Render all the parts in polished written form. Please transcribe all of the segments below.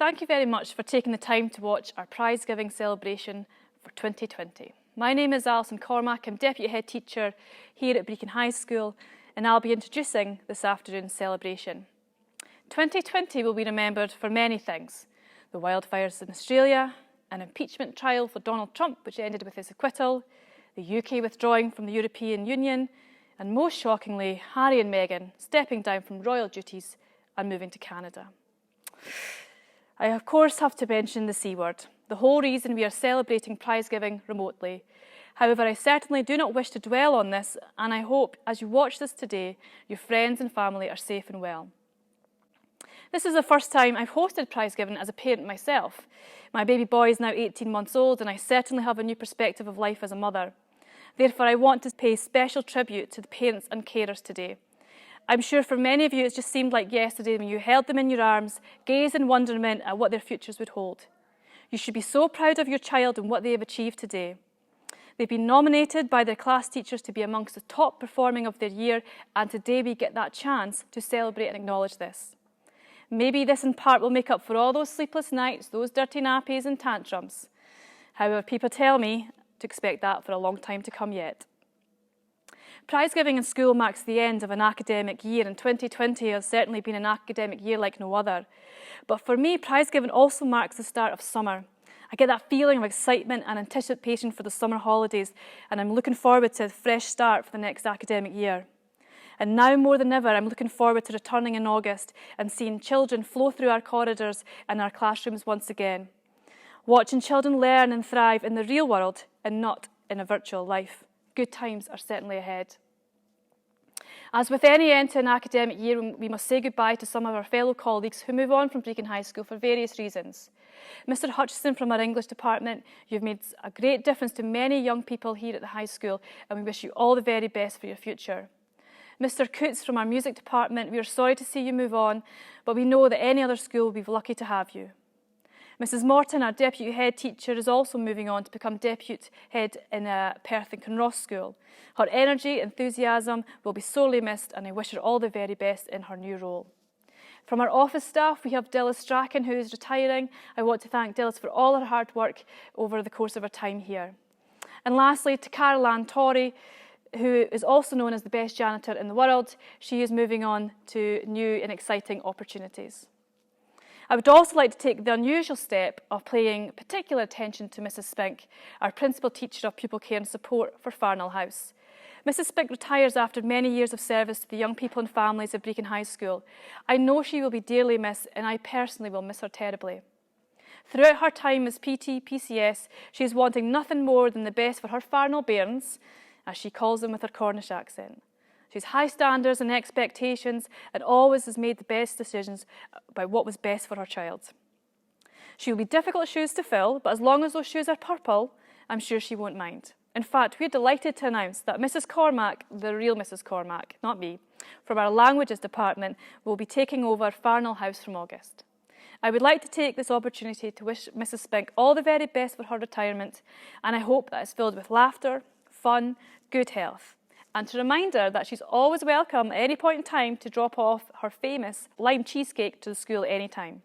Thank you very much for taking the time to watch our prize giving celebration for 2020. My name is Alison Cormack, I'm Deputy Head Teacher here at Brechin High School, and I'll be introducing this afternoon's celebration. 2020 will be remembered for many things: the wildfires in Australia, an impeachment trial for Donald Trump which ended with his acquittal, the UK withdrawing from the European Union, and most shockingly, Harry and Meghan stepping down from royal duties and moving to Canada. I of course have to mention the C word, the whole reason we are celebrating prize giving remotely. However, I certainly do not wish to dwell on this, and I hope as you watch this today, your friends and family are safe and well. This is the first time I've hosted prize giving as a parent myself. My baby boy is now 18 months old, and I certainly have a new perspective of life as a mother. Therefore, I want to pay special tribute to the parents and carers today. I'm sure for many of you it just seemed like yesterday when you held them in your arms, gazed in wonderment at what their futures would hold. You should be so proud of your child and what they have achieved today. They've been nominated by their class teachers to be amongst the top performing of their year, and today we get that chance to celebrate and acknowledge this. Maybe this in part will make up for all those sleepless nights, those dirty nappies and tantrums. However, people tell me to expect that for a long time to come yet. Prize giving in school marks the end of an academic year, and 2020 has certainly been an academic year like no other. But for me, prize giving also marks the start of summer. I get that feeling of excitement and anticipation for the summer holidays, and I'm looking forward to a fresh start for the next academic year. And now more than ever, I'm looking forward to returning in August and seeing children flow through our corridors and our classrooms once again. Watching children learn and thrive in the real world and not in a virtual life. Good times are certainly ahead. As with any end to an academic year, we must say goodbye to some of our fellow colleagues who move on from Brechin High School for various reasons. Mr Hutchison from our English department, you've made a great difference to many young people here at the high school, and we wish you all the very best for your future. Mr Coots from our music department, we are sorry to see you move on, but we know that any other school will be lucky to have you. Mrs Morton, our Deputy Head Teacher, is also moving on to become Deputy Head in Perth and Kinross School. Her energy, enthusiasm will be sorely missed, and I wish her all the very best in her new role. From our office staff, we have Dilys Strachan, who is retiring. I want to thank Dilys for all her hard work over the course of her time here. And lastly, to Carol Ann Torrey, who is also known as the best janitor in the world. She is moving on to new and exciting opportunities. I would also like to take the unusual step of paying particular attention to Mrs Spink, our Principal Teacher of Pupil Care and Support for Farnell House. Mrs Spink retires after many years of service to the young people and families of Brechin High School. I know she will be dearly missed, and I personally will miss her terribly. Throughout her time as PT, PCS, she is wanting nothing more than the best for her Farnell bairns, as she calls them with her Cornish accent. She has high standards and expectations, and always has made the best decisions about what was best for her child. She will be difficult shoes to fill, but as long as those shoes are purple, I'm sure she won't mind. In fact, we're delighted to announce that Mrs Cormack, the real Mrs Cormack, not me, from our languages department, will be taking over Farnell House from August. I would like to take this opportunity to wish Mrs Spink all the very best for her retirement, and I hope that it's filled with laughter, fun, good health. And to remind her that she's always welcome at any point in time to drop off her famous lime cheesecake to the school at any time.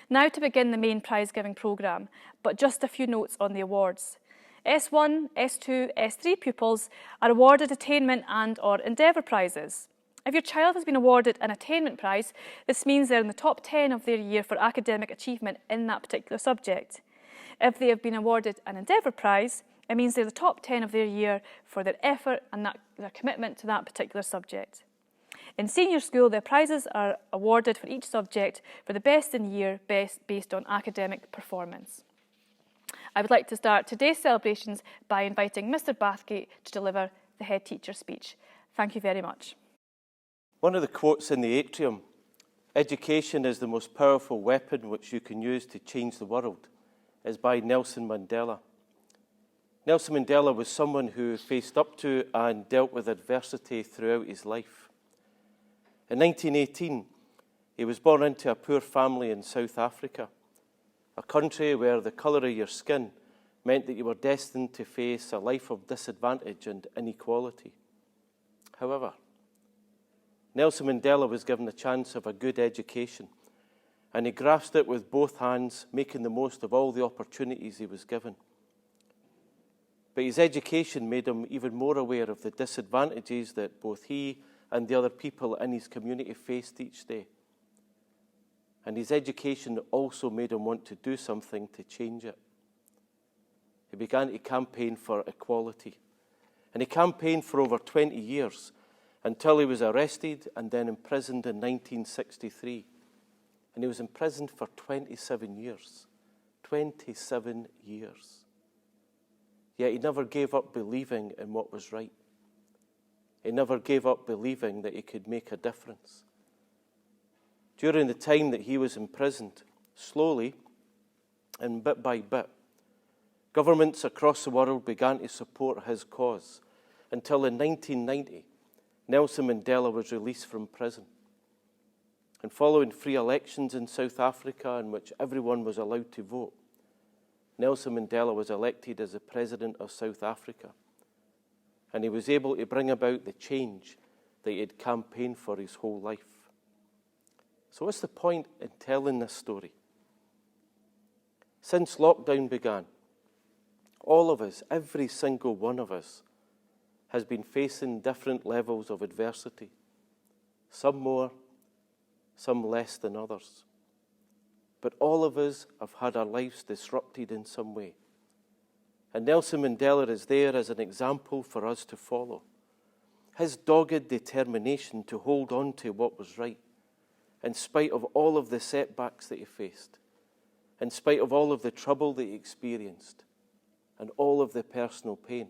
Now to begin the main prize giving programme, but just a few notes on the awards. S1, S2, S3 pupils are awarded attainment and/or endeavour prizes. If your child has been awarded an attainment prize, this means they're in the top 10 of their year for academic achievement in that particular subject. If they have been awarded an endeavour prize, it means they're the top 10 of their year for their effort and their commitment to that particular subject. In senior school, their prizes are awarded for each subject for the best in year based on academic performance. I would like to start today's celebrations by inviting Mr Bathgate to deliver the head teacher speech. Thank you very much. One of the quotes in the atrium, "Education is the most powerful weapon which you can use to change the world," is by Nelson Mandela. Nelson Mandela was someone who faced up to and dealt with adversity throughout his life. In 1918, he was born into a poor family in South Africa, a country where the colour of your skin meant that you were destined to face a life of disadvantage and inequality. However, Nelson Mandela was given the chance of a good education, and he grasped it with both hands, making the most of all the opportunities he was given. But his education made him even more aware of the disadvantages that both he and the other people in his community faced each day. And his education also made him want to do something to change it. He began to campaign for equality. And he campaigned for over 20 years until he was arrested and then imprisoned in 1963. And he was imprisoned for 27 years. 27 years. Yet he never gave up believing in what was right. He never gave up believing that he could make a difference. During the time that he was imprisoned, slowly and bit by bit, governments across the world began to support his cause until in 1990, Nelson Mandela was released from prison. And following free elections in South Africa in which everyone was allowed to vote, Nelson Mandela was elected as the President of South Africa. And he was able to bring about the change that he had campaigned for his whole life. So what's the point in telling this story? Since lockdown began, all of us, every single one of us, has been facing different levels of adversity. Some more, some less than others. But all of us have had our lives disrupted in some way. And Nelson Mandela is there as an example for us to follow. His dogged determination to hold on to what was right, in spite of all of the setbacks that he faced, in spite of all of the trouble that he experienced, and all of the personal pain.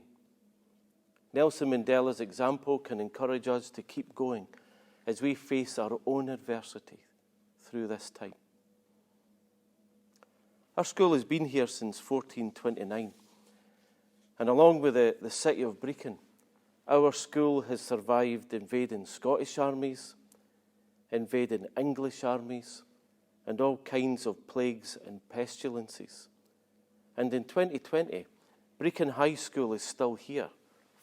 Nelson Mandela's example can encourage us to keep going as we face our own adversity through this time. Our school has been here since 1429, and along with the city of Brecon, our school has survived invading Scottish armies, invading English armies, and all kinds of plagues and pestilences. And in 2020, Brecon High School is still here,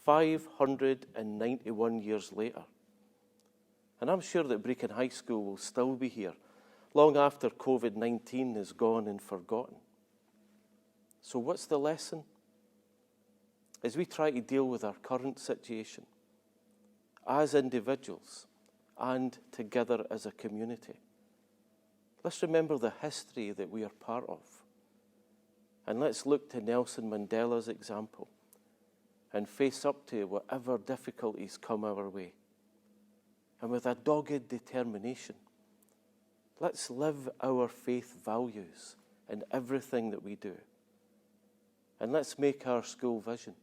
591 years later. And I'm sure that Brecon High School will still be here long after COVID-19 is gone and forgotten. So what's the lesson? As we try to deal with our current situation, as individuals and together as a community, let's remember the history that we are part of. And let's look to Nelson Mandela's example and face up to whatever difficulties come our way. And with a dogged determination, let's live our faith values in everything that we do. And let's make our school vision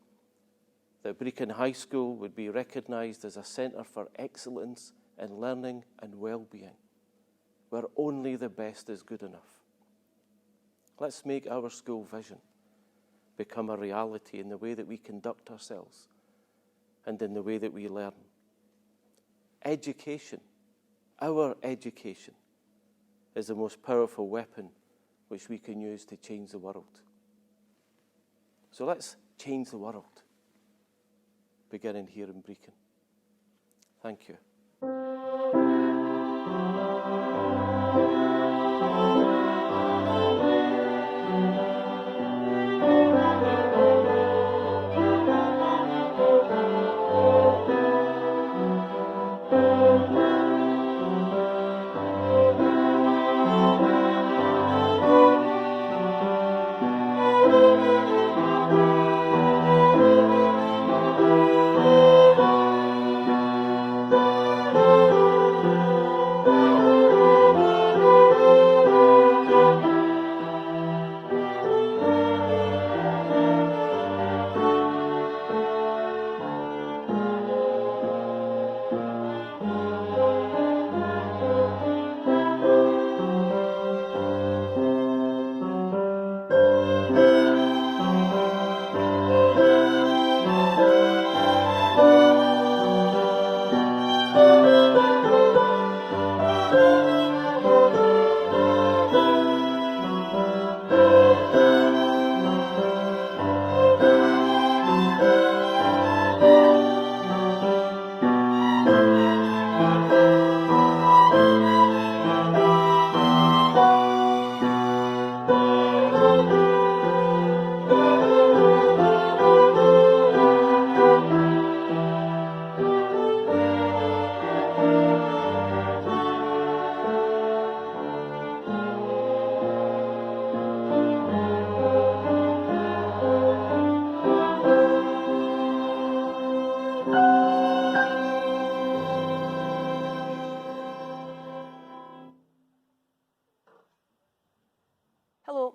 that Brecon High School would be recognised as a centre for excellence in learning and well-being, where only the best is good enough. Let's make our school vision become a reality in the way that we conduct ourselves and in the way that we learn. Education, our education, is the most powerful weapon which we can use to change the world. So let's change the world, beginning here in Brecon. Thank you.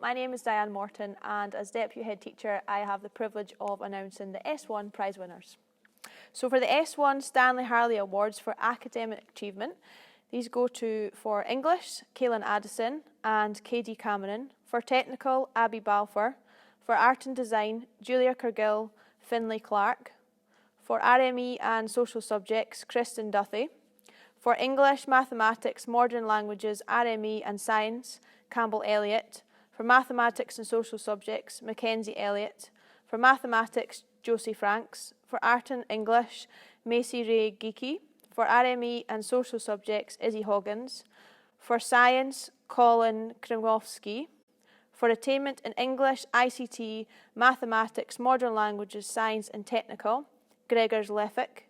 My name is Diane Morton, and as Deputy Head Teacher I have the privilege of announcing the S1 prize winners. So for the S1 Stanley Harley Awards for Academic Achievement, these go to, for English, Kaylin Addison and KD Cameron; for Technical, Abby Balfour; for Art and Design, Julia Cargill, Finlay Clark; for RME and Social Subjects, Kristen Duthie; for English, Mathematics, Modern Languages, RME and Science, Campbell Elliott; for Mathematics and Social Subjects, Mackenzie Elliott; for Mathematics, Josie Franks; for Art and English, Macy Ray Geeky; for RME and Social Subjects, Izzy Hoggins; for Science, Colin Krimowski; for Attainment in English, ICT, Mathematics, Modern Languages, Science and Technical, Gregors Lefik;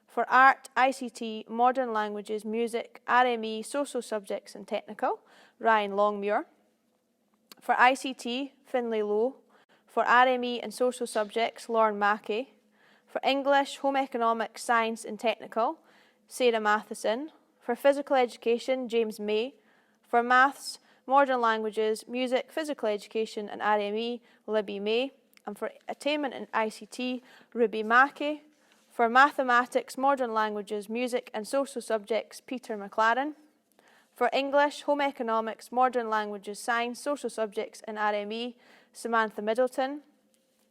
for Art, ICT, Modern Languages, Music, RME, Social Subjects and Technical, Ryan Longmuir; for ICT, Finlay Lowe; for RME and Social Subjects, Lauren Mackey; for English, Home Economics, Science and Technical, Sarah Matheson; for Physical Education, James May; for Maths, Modern Languages, Music, Physical Education and RME, Libby May; and for Attainment in ICT, Ruby Mackey; for Mathematics, Modern Languages, Music and Social Subjects, Peter McLaren; for English, Home Economics, Modern Languages, Science, Social Subjects and RME, Samantha Middleton;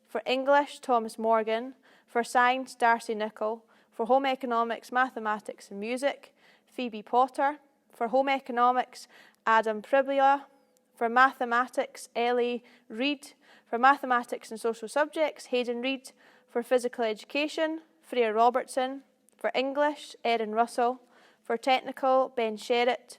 for English, Thomas Morgan; for Science, Darcy Nichol; for Home Economics, Mathematics and Music, Phoebe Potter; for Home Economics, Adam Pribula; for Mathematics, Ellie Reid; for Mathematics and Social Subjects, Hayden Reid; for Physical Education, Freya Robertson; for English, Erin Russell; for Technical, Ben Sherritt;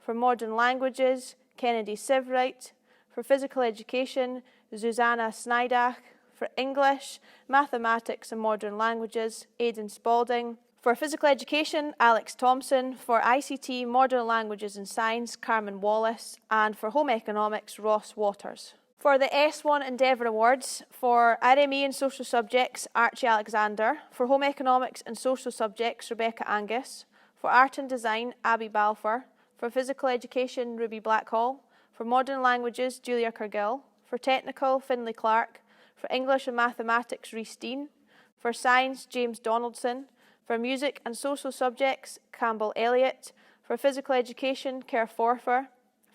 for Modern Languages, Kennedy Sivright; for Physical Education, Susanna Snydach; for English, Mathematics and Modern Languages, Aidan Spalding; for Physical Education, Alex Thompson; for ICT, Modern Languages and Science, Carmen Wallace; and for Home Economics, Ross Waters. For the S1 Endeavour Awards, for RME and Social Subjects, Archie Alexander; for Home Economics and Social Subjects, Rebecca Angus; for Art and Design, Abby Balfour; for Physical Education, Ruby Blackhall; for Modern Languages, Julia Cargill; for Technical, Finlay Clark; for English and Mathematics, Rhys Dean; for Science, James Donaldson; for Music and Social Subjects, Campbell Elliott; for Physical Education, Kerr Forfer;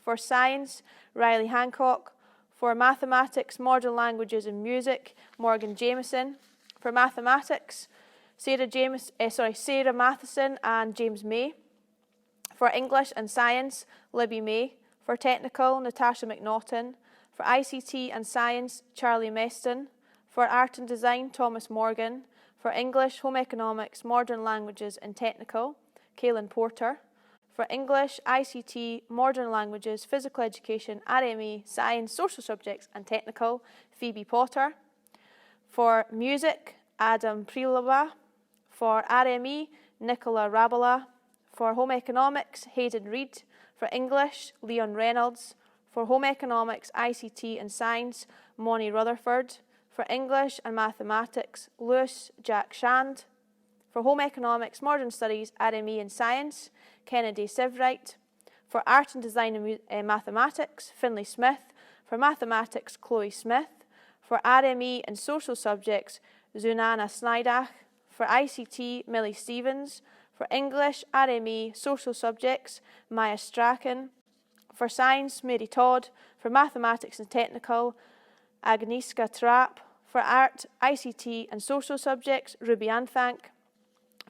for Science, Riley Hancock; for Mathematics, Modern Languages and Music, Morgan Jameson; for Mathematics, Sarah Matheson and James May; for English and Science, Libby May; for Technical, Natasha McNaughton; for ICT and Science, Charlie Meston; for Art and Design, Thomas Morgan; for English, Home Economics, Modern Languages and Technical, Kaylin Porter; for English, ICT, Modern Languages, Physical Education, RME, Science, Social Subjects and Technical, Phoebe Potter; for Music, Adam Pribula; for RME, Nicola Rabola; for Home Economics, Hayden Reid; for English, Leon Reynolds; for Home Economics, ICT and Science, Moni Rutherford; for English and Mathematics, Lewis Jack Shand; for Home Economics, Modern Studies, RME and Science, Kennedy Sivright; for Art and Design and Mathematics, Finlay Smith; for Mathematics, Chloe Smith; for RME and Social Subjects, Zunana Snydach; for ICT, Millie Stevens; for English, RME, Social Subjects, Maya Strachan; for Science, Mary Todd; for Mathematics and Technical, Agnieszka Trapp; for Art, ICT and Social Subjects, Ruby Anthank;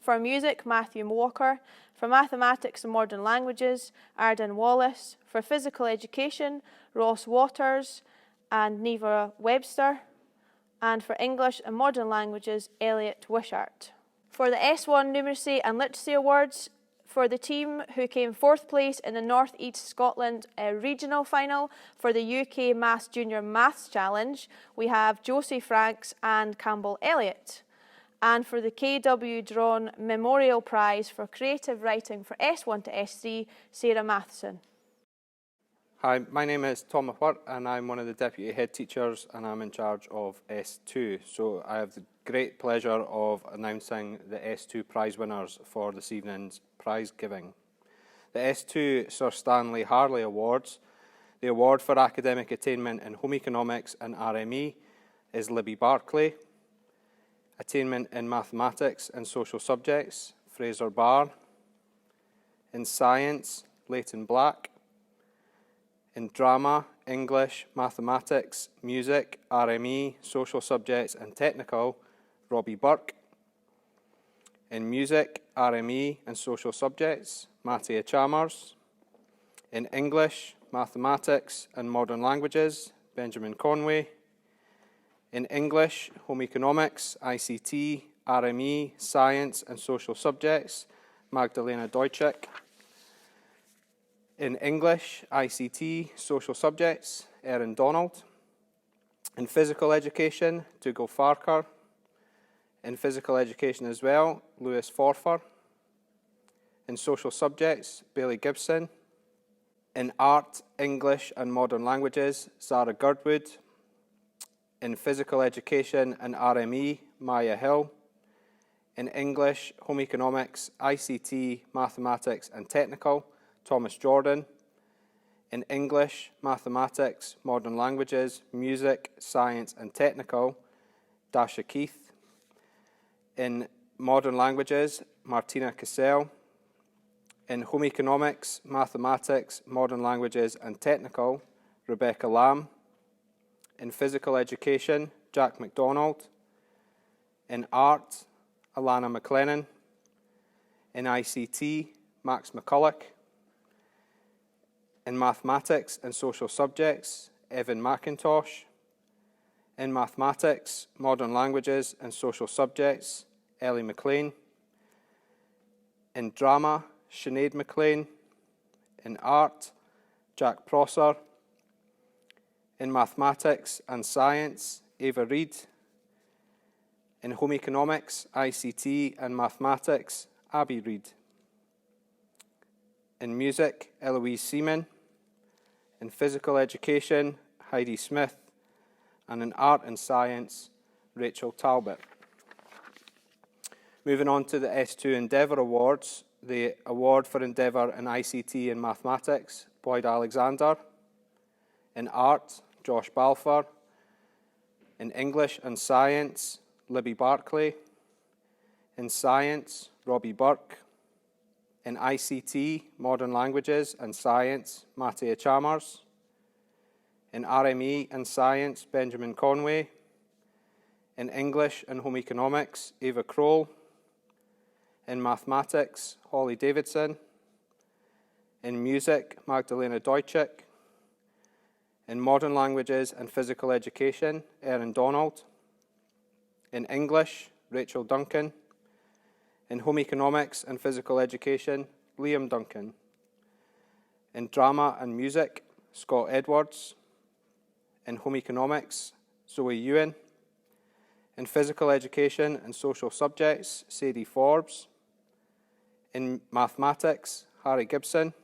for Music, Matthew Walker; for Mathematics and Modern Languages, Arden Wallace; for Physical Education, Ross Waters and Neva Webster; and for English and Modern Languages, Elliot Wishart. For the S1 Numeracy and Literacy Awards, for the team who came 4th place in the North East Scotland regional final for the UK Maths Junior Maths Challenge, we have Josie Franks and Campbell Elliott. And for the KW Drawn Memorial Prize for Creative Writing for S1 to S3, Sarah Matheson. Hi, my name is Tom McWhirtt and I'm one of the Deputy Head Teachers and I'm in charge of S2. So I have the great pleasure of announcing the S2 prize winners for this evening's prize giving. The S2 Sir Stanley Harley Awards, The award for academic attainment in home economics and RME is Libby Barclay. Attainment in mathematics and social subjects, Fraser Barr. In science, Leighton Black. In drama, English, mathematics, music, RME, social subjects and technical, Robbie Burke. In music, RME and social subjects, Mattia Chalmers. In English, mathematics and modern languages, Benjamin Conway. In English, home economics, ICT, RME, science and social subjects, Magdalena Deutschek. In English, ICT, social subjects, Erin Donald. In physical education, Dougal Farquhar. In physical education as well, Lewis Forfar. In social subjects, Bailey Gibson. In art, English and modern languages, Zara Girdwood. In physical education and RME, Maya Hill. In English, home economics, ICT, mathematics and technical, Thomas Jordan. In English, mathematics, modern languages, music, science and technical, Dasha Keith. In modern languages, Martina Cassell. In home economics, mathematics, modern languages and technical, Rebecca Lamb. In physical education, Jack MacDonald. In art, Alana McLennan. In ICT, Max McCulloch. In mathematics and social subjects, Evan McIntosh. In mathematics, modern languages and social subjects, Ellie McLean. In drama, Sinead McLean. In art, Jack Prosser. In mathematics and science, Ava Reid. In home economics, ICT and mathematics, Abby Reid. In music, Eloise Seaman. In physical education, Heidi Smith. And in art and science, Rachel Talbot. Moving on to the S2 Endeavour Awards, the award for Endeavour in ICT and Mathematics, Boyd Alexander. In art, Josh Balfour. In English and science, Libby Barclay. In science, Robbie Burke. In ICT, modern languages and science, Mattia Chalmers. In RME and science, Benjamin Conway. In English and home economics, Ava Kroll. In mathematics, Holly Davidson. In music, Magdalena Deutschek. In modern languages and physical education, Erin Donald. In English, Rachel Duncan. In home economics and physical education, Liam Duncan. In drama and music, Scott Edwards. In home economics, Zoe Ewan. In physical education and social subjects, Sadie Forbes. In mathematics, Harry Gibson.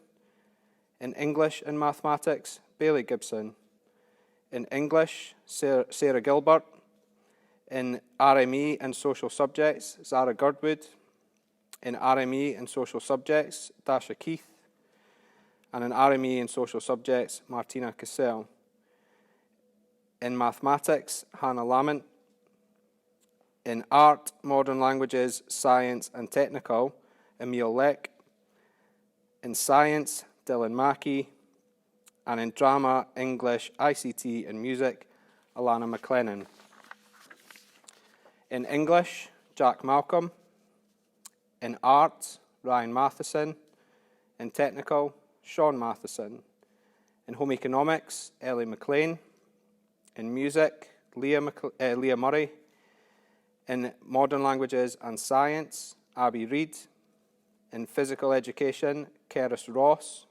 In English and mathematics, Bailey Gibson. In English, Sarah Gilbert. In RME and social subjects, Zara Girdwood. In RME and social subjects, Dasha Keith. And in RME and social subjects, Martina Cassell. In mathematics, Hannah Lamont. In art, modern languages, science and technical, Emil Leck. In science, Dylan Mackey. And in drama, English, ICT and music, Alana McLennan. In English, Jack Malcolm. In art, Ryan Matheson. In technical, Sean Matheson. In home economics, Ellie McLean. In music, Leah Murray. In modern languages and science, Abby Reid. In physical education, Keris Ross.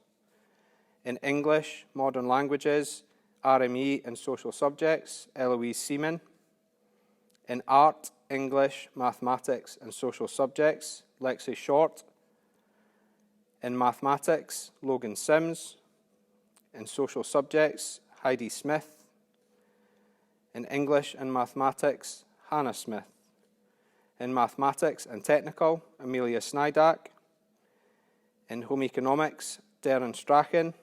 In English, modern languages, RME and social subjects, Eloise Seaman. In art, English, mathematics and social subjects, Lexi Short. In mathematics, Logan Sims. In social subjects, Heidi Smith. In English and mathematics, Hannah Smith. In mathematics and technical, Amelia Snydak. In home economics, Darren Strachan.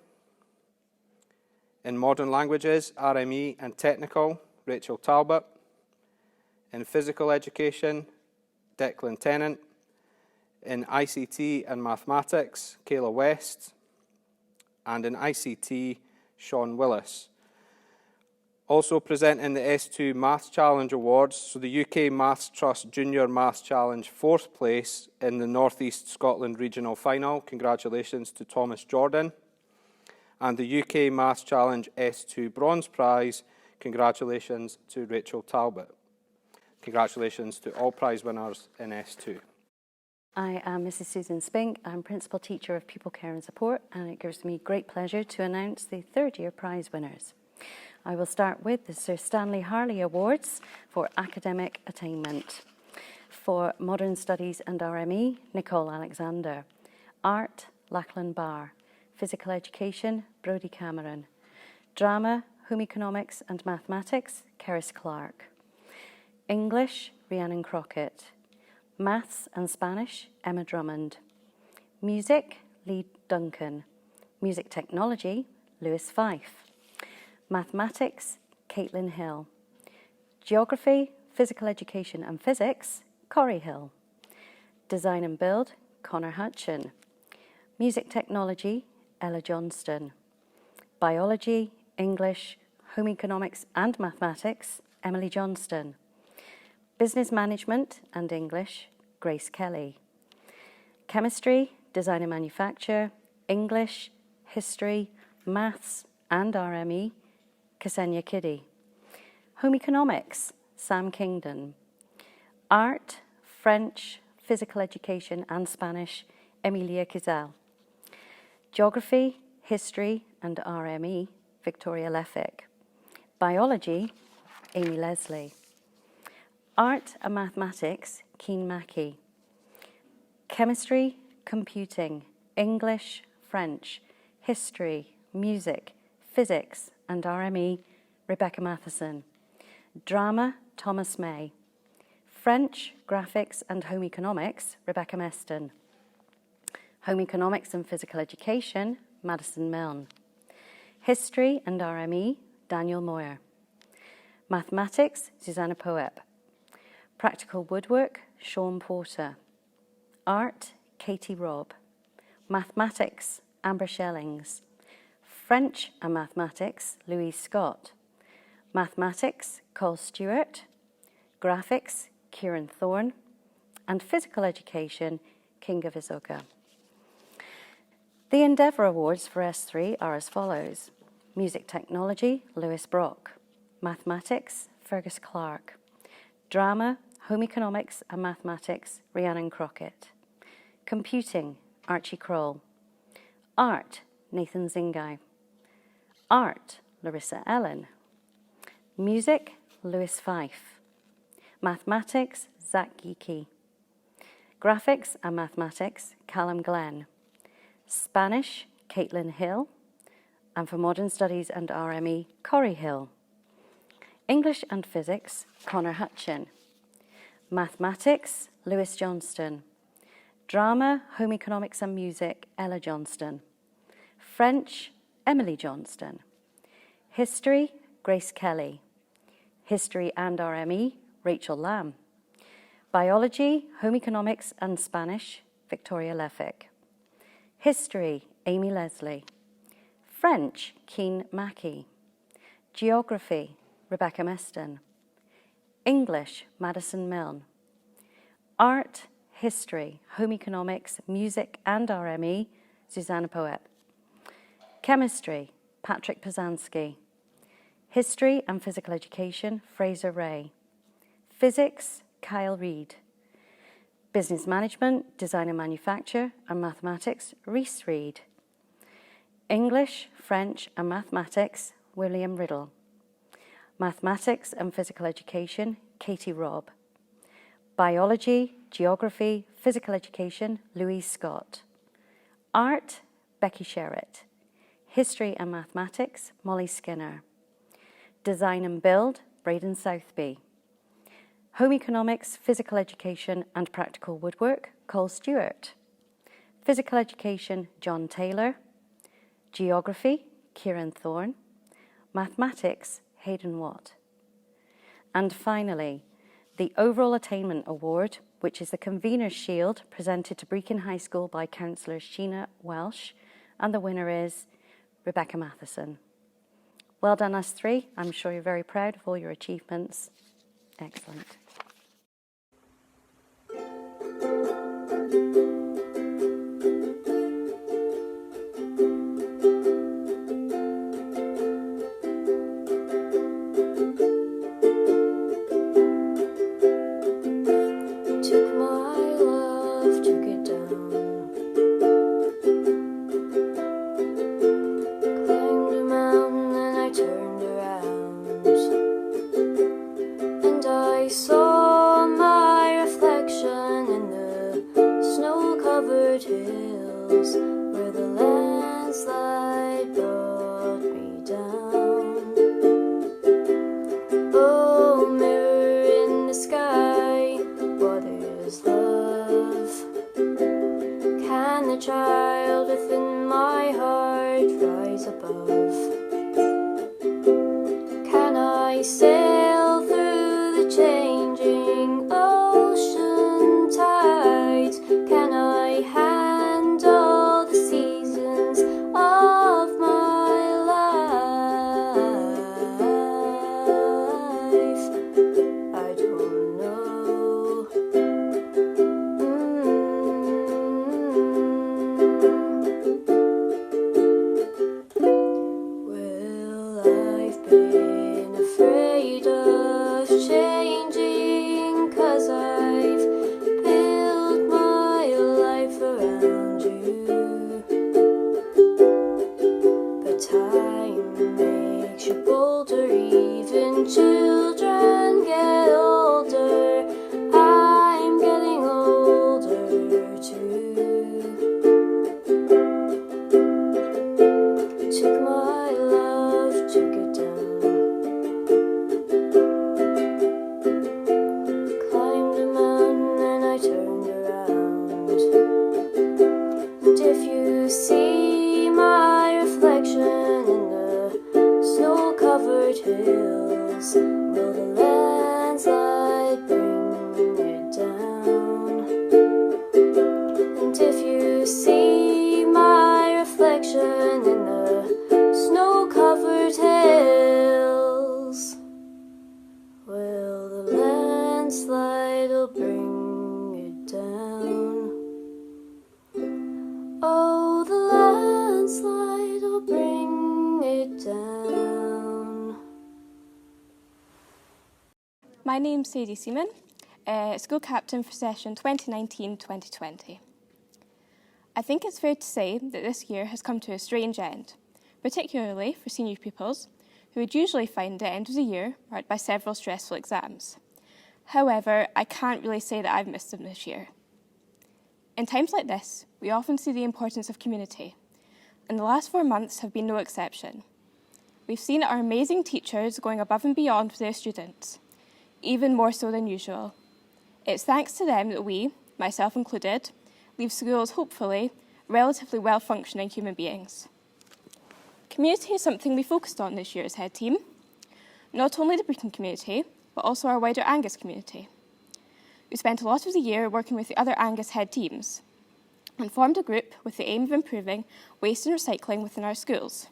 In Modern Languages, RME and Technical, Rachel Talbot. In Physical Education, Declan Tennant. In ICT and Mathematics, Kayla West. And in ICT, Sean Willis. Also presenting the S2 Maths Challenge Awards, so the UK Maths Trust Junior Maths Challenge 4th place in the North East Scotland Regional Final. Congratulations to Thomas Jordan. And the UK Maths Challenge S2 Bronze Prize. Congratulations to Rachel Talbot. Congratulations to all prize winners in S2. I am Mrs. Susan Spink. I'm Principal Teacher of Pupil Care and Support, and it gives me great pleasure to announce the third year prize winners. I will start with the Sir Stanley Harley Awards for Academic Attainment. For Modern Studies and RME, Nicole Alexander. Art, Lachlan Barr. Physical Education, Brodie Cameron. Drama, Home Economics and Mathematics, Keris Clark. English, Rhiannon Crockett. Maths and Spanish, Emma Drummond. Music, Lee Duncan. Music Technology, Lewis Fife. Mathematics, Caitlin Hill. Geography, Physical Education and Physics, Corrie Hill. Design and Build, Connor Hutchin. Music Technology, Ella Johnston. Biology, English, Home Economics and Mathematics, Emily Johnston. Business Management and English, Grace Kelly. Chemistry, Design and Manufacture, English, History, Maths and RME, Ksenia Kiddy. Home Economics, Sam Kingdon. Art, French, Physical Education and Spanish, Emilia Kizal. Geography, History and RME, Victoria Leffick. Biology, Amy Leslie. Art and Mathematics, Keen Mackey. Chemistry, Computing, English, French, History, Music, Physics and RME, Rebecca Matheson. Drama, Thomas May. French, Graphics and Home Economics, Rebecca Meston. Home Economics and Physical Education, Madison Milne. History and RME, Daniel Moyer. Mathematics, Susanna Poep. Practical Woodwork, Sean Porter. Art, Katie Robb. Mathematics, Amber Shellings. French and Mathematics, Louise Scott. Mathematics, Cole Stewart. Graphics, Kieran Thorne. And Physical Education, Kinga Vizoga. The Endeavour Awards for S3 are as follows. Music Technology, Lewis Brock. Mathematics, Fergus Clark. Drama, Home Economics and Mathematics, Rhiannon Crockett. Computing, Archie Kroll. Art, Nathan Zingai. Art, Larissa Ellen. Music, Lewis Fife. Mathematics, Zach Geeky. Graphics and Mathematics, Callum Glenn. Spanish, Caitlin Hill. And for Modern Studies and RME, Corrie Hill. English and Physics, Connor Hutchin. Mathematics, Lewis Johnston. Drama, Home Economics and Music, Ella Johnston. French, Emily Johnston. History, Grace Kelly. History and RME, Rachel Lamb. Biology, Home Economics and Spanish, Victoria Leffick. History, Amy Leslie. French, Keen Mackey. Geography, Rebecca Meston. English, Madison Milne. Art, History, Home Economics, Music and RME, Susanna Poet. Chemistry, Patrick Pazanski. History and Physical Education, Fraser Ray. Physics, Kyle Reid. Business Management, Design and Manufacture and Mathematics, Reese Reid. English, French and Mathematics, William Riddle. Mathematics and Physical Education, Katie Robb. Biology, Geography, Physical Education, Louise Scott. Art, Becky Sherritt. History and Mathematics, Molly Skinner. Design and Build, Braden Southby. Home Economics, Physical Education and Practical Woodwork, Cole Stewart. Physical Education, John Taylor. Geography, Kieran Thorne. Mathematics, Hayden Watt. And finally, the Overall Attainment Award, which is the Convener's Shield presented to Brecon High School by Councillor Sheena Welsh, and the winner is Rebecca Matheson. Well done, us three. I'm sure you're very proud of all your achievements. Excellent. Took my love, took it down. Climbed a mountain and I turned around, and I saw my reflection in the snow-covered hills where the landslide brought me down. Oh, mirror in the sky, what is love? Can the child within my heart rise above? Can I sail through the changing ocean tides? Can I handle the seasons of my life? I don't know. Well, I've been afraid of changing, 'cause I've built my life around you. But time makes you bolder, even children get older. I'm getting older too. Took my love, took it down. Climbed a mountain and I turned around. And if you see my reflection in the snow-covered hills, will the landslide bring it down? And if you see my reflection in the snow-covered hills, will the landslide'll bring it down? Oh, the landslide'll bring it down. My name's Sadie Seaman, school captain for session 2019-2020. I think it's fair to say that this year has come to a strange end, particularly for senior pupils, who would usually find the end of the year marked by several stressful exams. However, I can't really say that I've missed them this year. In times like this, we often see the importance of community, and the last 4 months have been no exception. We've seen our amazing teachers going above and beyond for their students, even more so than usual. It's thanks to them that we, myself included, leave schools hopefully relatively well-functioning human beings. Community is something we focused on this year as head team. Not only the Brecon community, but also our wider Angus community. We spent a lot of the year working with the other Angus head teams and formed a group with the aim of improving waste and recycling within our schools.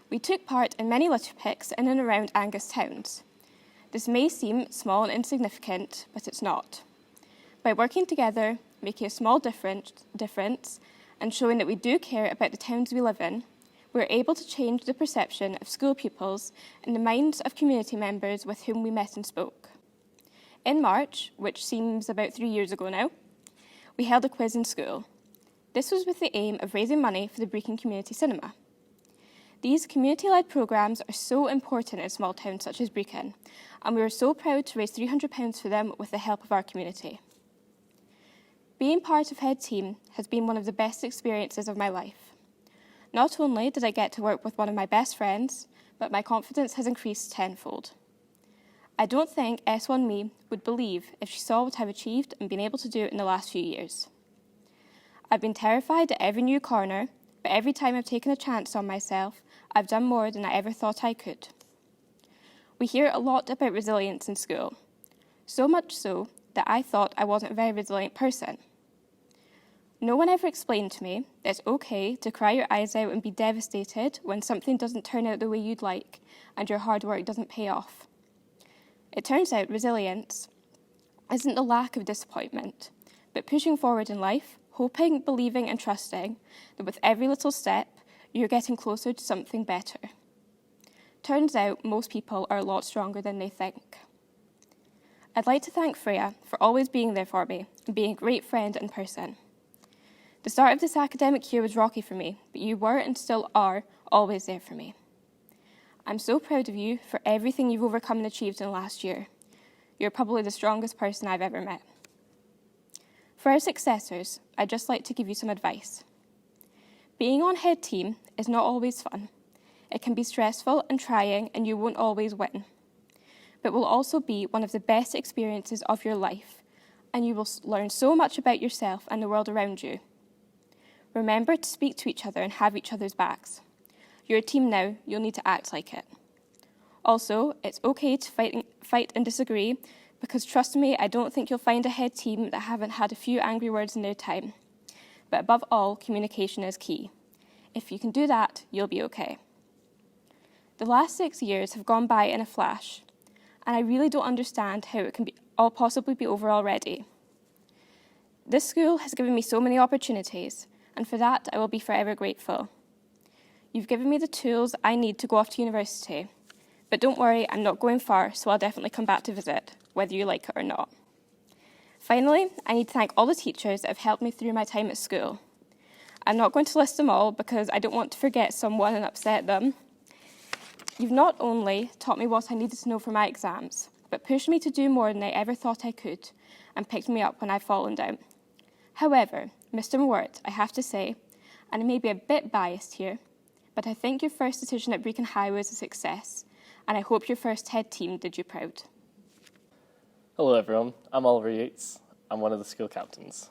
We took part in many litter picks in and around Angus towns. This may seem small and insignificant, but it's not. By working together, making a small difference, and showing that we do care about the towns we live in, we're able to change the perception of school pupils in the minds of community members with whom we met and spoke. In March, which seems about 3 years ago now, we held a quiz in school. This was with the aim of raising money for the Brecon Community Cinema. These community-led programmes are so important in small towns such as Brecon, and we were so proud to raise £300 for them with the help of our community. Being part of Head Team has been one of the best experiences of my life. Not only did I get to work with one of my best friends, but my confidence has increased tenfold. I don't think S1 me would believe if she saw what I've achieved and been able to do in the last few years. I've been terrified at every new corner, but every time I've taken a chance on myself, I've done more than I ever thought I could. We hear a lot about resilience in school, so much so that I thought I wasn't a very resilient person. No one ever explained to me that it's okay to cry your eyes out and be devastated when something doesn't turn out the way you'd like and your hard work doesn't pay off. It turns out resilience isn't the lack of disappointment, but pushing forward in life, hoping, believing and trusting that with every little step, you're getting closer to something better. Turns out most people are a lot stronger than they think. I'd like to thank Freya for always being there for me and being a great friend and person. The start of this academic year was rocky for me, but you were and still are always there for me. I'm so proud of you for everything you've overcome and achieved in the last year. You're probably the strongest person I've ever met. For our successors, I'd just like to give you some advice. Being on head team is not always fun. It can be stressful and trying, and you won't always win. But will also be one of the best experiences of your life, and you will learn so much about yourself and the world around you. Remember to speak to each other and have each other's backs. You're a team now, you'll need to act like it. Also, it's okay to fight and disagree, because trust me, I don't think you'll find a head team that haven't had a few angry words in their time. But above all, communication is key. If you can do that, you'll be okay. The last 6 years have gone by in a flash, and I really don't understand how it can all possibly be over already. This school has given me so many opportunities, and for that I will be forever grateful. You've given me the tools I need to go off to university, but don't worry, I'm not going far, so I'll definitely come back to visit, whether you like it or not. Finally, I need to thank all the teachers that have helped me through my time at school. I'm not going to list them all because I don't want to forget someone and upset them. You've not only taught me what I needed to know for my exams, but pushed me to do more than I ever thought I could and picked me up when I've fallen down. However, Mr. Mort, I have to say, and I may be a bit biased here, but I think your first decision at Brecon High was a success, and I hope your first head team did you proud. Hello everyone, I'm Oliver Yates. I'm one of the school captains.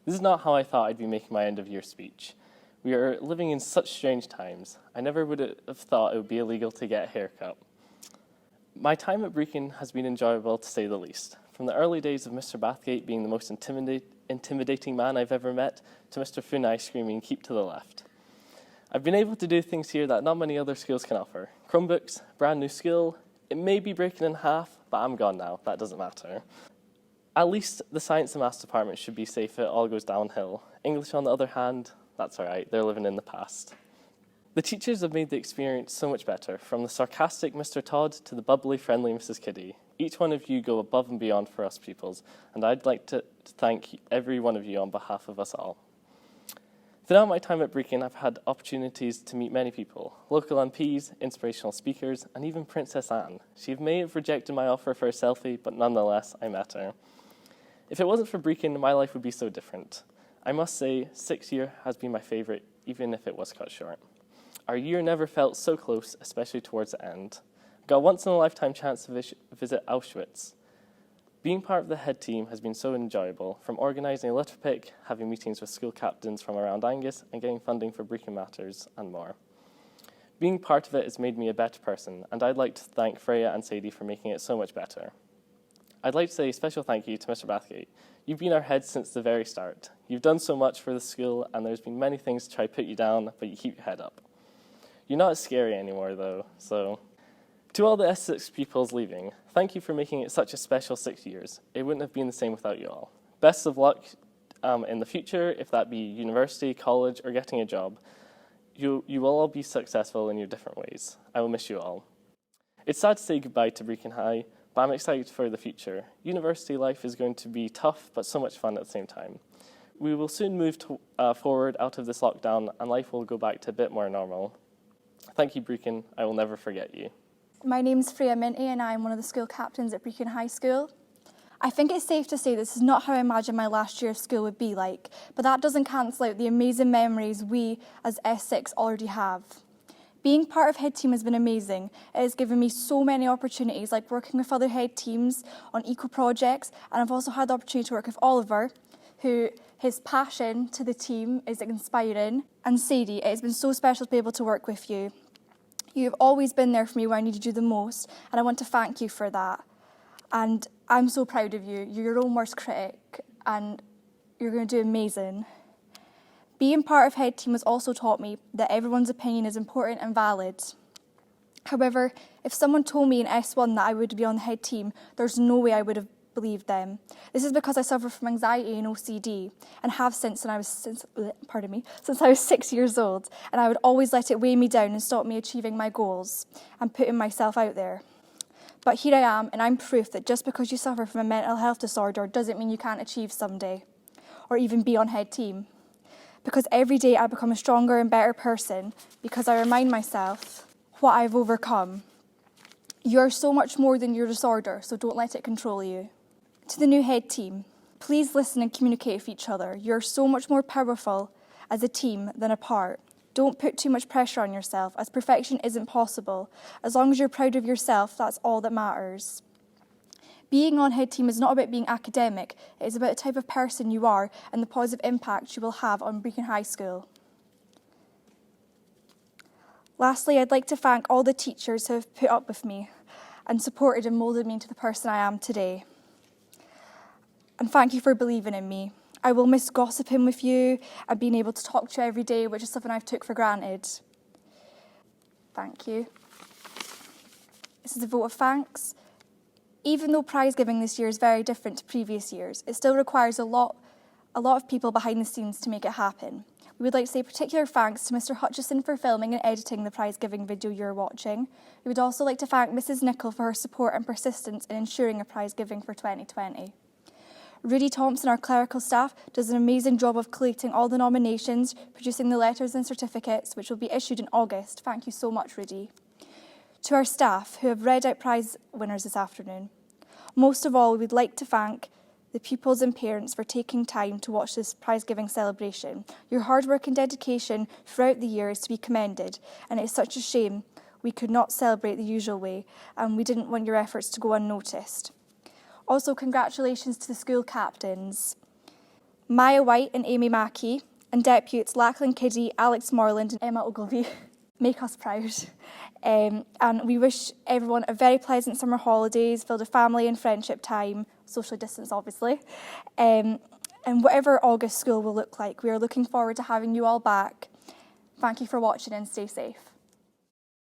This is not how I thought I'd be making my end of year speech. We are living in such strange times. I never would have thought it would be illegal to get a haircut. My time at Brecon has been enjoyable to say the least. From the early days of Mr. Bathgate being the most intimidating man I've ever met, to Mr. Funai screaming, "Keep to the left." I've been able to do things here that not many other schools can offer. Chromebooks, brand new skill. It may be breaking in half, but I'm gone now. That doesn't matter. At least the science and maths department should be safe if it all goes downhill. English, on the other hand, that's all right. They're living in the past. The teachers have made the experience so much better, from the sarcastic Mr. Todd to the bubbly, friendly Mrs. Kiddy. Each one of you go above and beyond for us pupils, and I'd like to thank every one of you on behalf of us all. Throughout my time at Brecon, I've had opportunities to meet many people, local MPs, inspirational speakers, and even Princess Anne. She may have rejected my offer for a selfie, but nonetheless, I met her. If it wasn't for Brecon, my life would be so different. I must say, 6th year has been my favourite, even if it was cut short. Our year never felt so close, especially towards the end. I got a once-in-a-lifetime chance to visit Auschwitz. Being part of the head team has been so enjoyable, from organising a litter pick, having meetings with school captains from around Angus, and getting funding for Brecon Matters, and more. Being part of it has made me a better person, and I'd like to thank Freya and Sadie for making it so much better. I'd like to say a special thank you to Mr. Bathgate. You've been our head since the very start. You've done so much for the school, and there's been many things to try to put you down, but you keep your head up. You're not as scary anymore, though, so... To all the S6 pupils leaving, thank you for making it such a special 6 years. It wouldn't have been the same without you all. Best of luck in the future, if that be university, college, or getting a job. You will all be successful in your different ways. I will miss you all. It's sad to say goodbye to Brecon High, but I'm excited for the future. University life is going to be tough, but so much fun at the same time. We will soon move forward out of this lockdown, and life will go back to a bit more normal. Thank you, Brecon. I will never forget you. My name's Freya Minty and I'm one of the school captains at Brecon High School. I think it's safe to say this is not how I imagined my last year of school would be like, but that doesn't cancel out the amazing memories we as S6 already have. Being part of head team has been amazing. It has given me so many opportunities, like working with other head teams on eco projects, and I've also had the opportunity to work with Oliver, who his passion to the team is inspiring, and Sadie, it has been so special to be able to work with you. You've always been there for me when I needed you the most, and I want to thank you for that. And I'm so proud of you. You're your own worst critic, and you're going to do amazing. Being part of Head Team has also taught me that everyone's opinion is important and valid. However, if someone told me in S1 that I would be on the Head Team, there's no way I would have believed them. This is because I suffer from anxiety and OCD, and have since I was 6 years old, and I would always let it weigh me down and stop me achieving my goals and putting myself out there. But here I am, and I'm proof that just because you suffer from a mental health disorder doesn't mean you can't achieve someday, or even be on Head Team. Because every day I become a stronger and better person, because I remind myself what I've overcome. You're so much more than your disorder, so don't let it control you. To the new Head Team, please listen and communicate with each other. You're so much more powerful as a team than apart. Don't put too much pressure on yourself, as perfection isn't possible. As long as you're proud of yourself, that's all that matters. Being on Head Team is not about being academic, it is about the type of person you are and the positive impact you will have on Brechin High School. Lastly, I'd like to thank all the teachers who have put up with me and supported and moulded me into the person I am today. And thank you for believing in me. I will miss gossiping with you and being able to talk to you every day, which is something I've took for granted. Thank you. This is a vote of thanks. Even though prize giving this year is very different to previous years, it still requires a lot of people behind the scenes to make it happen. We would like to say particular thanks to Mr. Hutchison for filming and editing the prize giving video you're watching. We would also like to thank Mrs. Nichol for her support and persistence in ensuring a prize giving for 2020. Rudy Thompson, our clerical staff, does an amazing job of collating all the nominations, producing the letters and certificates, which will be issued in August. Thank you so much, Rudy. To our staff, who have read out prize winners this afternoon. Most of all, we would like to thank the pupils and parents for taking time to watch this prize-giving celebration. Your hard work and dedication throughout the year is to be commended, and it is such a shame we could not celebrate the usual way, and we didn't want your efforts to go unnoticed. Also, congratulations to the school captains, Maya White and Amy Mackey, and deputies Lachlan Kiddy, Alex Morland and Emma Ogilvie. Make us proud. And we wish everyone a very pleasant summer holidays filled with family and friendship time, socially distanced obviously. And whatever August school will look like, we are looking forward to having you all back. Thank you for watching and stay safe.